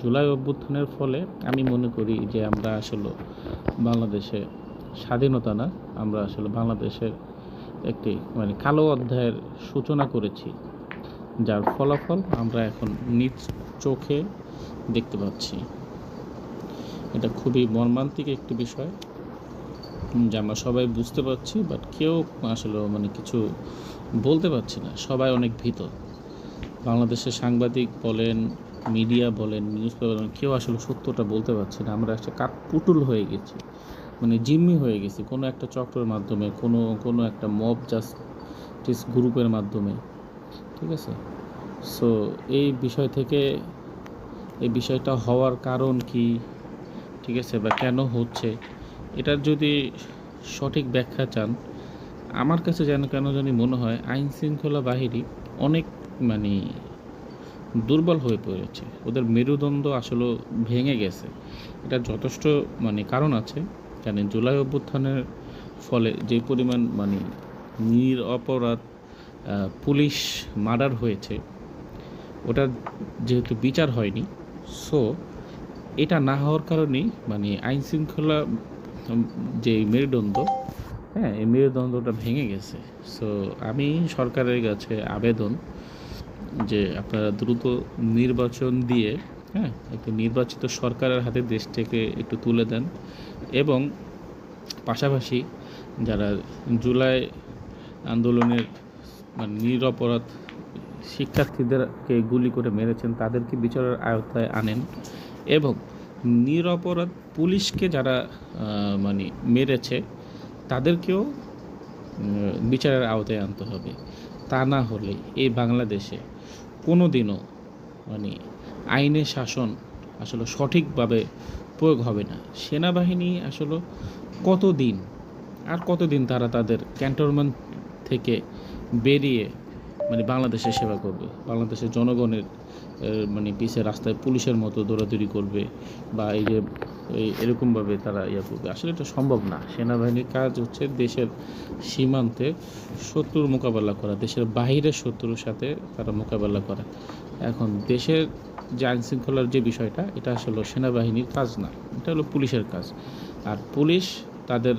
জুলাই অভ্যুত্থানের ফলে আমি মনে করি যে আমরা আসলে বাংলাদেশে স্বাধীনতা না, আমরা আসলে বাংলাদেশের একটি কালো অধ্যায়ের সূচনা করেছি, যার ফলাফল আমরা এখন নিজ চোখে দেখতে পাচ্ছি। এটা খুবই মর্মান্তিক একটি বিষয় যে আমরা সবাই বুঝতে পারছি, বাট কেউ আসলে কিছু বলতে পারছি না। সবাই অনেক ভীত। বাংলাদেশের সাংবাদিক বলেন, মিডিয়া বলেন, নিউজ পেপার বলেন, কেউ আসলে সত্যটা বলতে পারছে না। আমরা একটা কাঠপুতুল হয়ে গেছি, জিম্মি হয়ে গেছি কোনো একটা চক্রের মাধ্যমে, কোনো একটা মব জাস্টিস গ্রুপের মাধ্যমে। ঠিক আছে? সো এই বিষয়টা হওয়ার কারণ কি, ঠিক আছে, বা কেন হচ্ছে, এটার যদি সঠিক ব্যাখ্যা চান, আমার কাছে কেন জানি মনে হয় আইন শৃঙ্খলা বাহিনী অনেক দুর্বল হয়ে পড়েছে। ওদের মেরুদণ্ড আসলে ভেঙে গেছে। এটা যথেষ্ট কারণ আছে। জানেন, জুলাই অভ্যুত্থানের ফলে যে পরিমাণ নিরপরাধ পুলিশ মার্ডার হয়েছে, ওটা যেহেতু বিচার হয়নি, সো এটা না হওয়ার কারণেই আইন শৃঙ্খলা যে মেরুদণ্ড, এই মেরুদণ্ডটা ভেঙে গেছে। সো আমি সরকারের কাছে আবেদন যে আপনারা দ্রুত নির্বাচন দিয়ে একটু নির্বাচিত সরকারের হাতে দেশটাকে একটু তুলে দেন, এবং পাশাপাশি যারা জুলাই আন্দোলনের নিরপরাধ শিক্ষার্থীদেরকে গুলি করে মেরেছেন তাদেরকে বিচারের আওতায় আনেন, এবং নিরপরাধ পুলিশকে যারা মেরেছে তাদেরকেও বিচারের আওতায় আনতে হবে। তা না হলে এই বাংলাদেশে কোনো দিনও আইনের শাসন আসলে সঠিকভাবে প্রয়োগ হবে না। সেনাবাহিনী আসলে কতদিন তারা তাদের ক্যান্টনমেন্ট থেকে বেরিয়ে বাংলাদেশের সেবা করবে, বাংলাদেশের জনগণের পিছে রাস্তায় পুলিশের মতো দৌড়াদৌড়ি করবে, বা এরকমভাবে তারা করবে। আসলে এটা সম্ভব না। সেনাবাহিনীর কাজ হচ্ছে দেশের সীমান্তে শত্রুর মোকাবেলা করা, দেশের বাহিরের শত্রুর সাথে তারা মোকাবেলা করা। এখন দেশের যে আইন শৃঙ্খলার যে বিষয়টা, এটা আসলে সেনাবাহিনীর কাজ না, এটা হলো পুলিশের কাজ। আর পুলিশ তাদের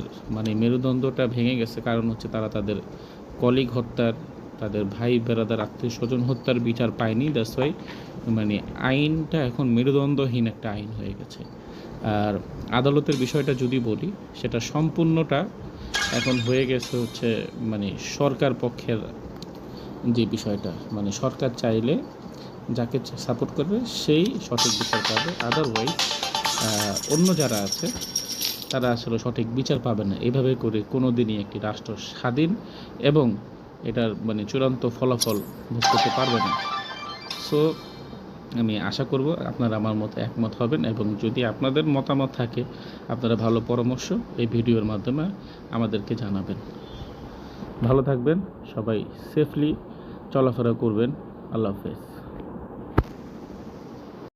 মেরুদণ্ডটা ভেঙে গেছে, কারণ হচ্ছে তারা তাদের কলিগ হত্যার, তাদের ভাই বেরাদার, আত্মীয় স্বজন হত্যার বিচার পায়নি। দ্যাটস ওয়াই আইনটা এখন মেরুদণ্ডহীন একটা আইন হয়ে গেছে। আর আদালতের বিষয়টা যদি বলি, সেটা সম্পূর্ণটা এখন হয়ে গেছে হচ্ছে সরকার পক্ষের যে বিষয়টা, সরকার চাইলে যাকে সাপোর্ট করবে সেই সঠিক বিচার পাবে, আদারওয়াইজ অন্য যারা আছে তারা আসলে সঠিক বিচার পাবে না। এভাবে করে কোনো দিনই একটি রাষ্ট্র স্বাধীন এবং এটার চূড়ান্ত ফলাফল ভোগ করতে পারবে না। সো আমি আশা করব আপনারা আমার মতো একমত হবেন, এবং যদি আপনাদের মতামত থাকে, আপনারা ভালো পরামর্শ এই ভিডিওর মাধ্যমে আমাদেরকে জানাবেন। ভালো থাকবেন, সবাই সেফলি চলাফেরা করবেন। আল্লাহ হাফেজ।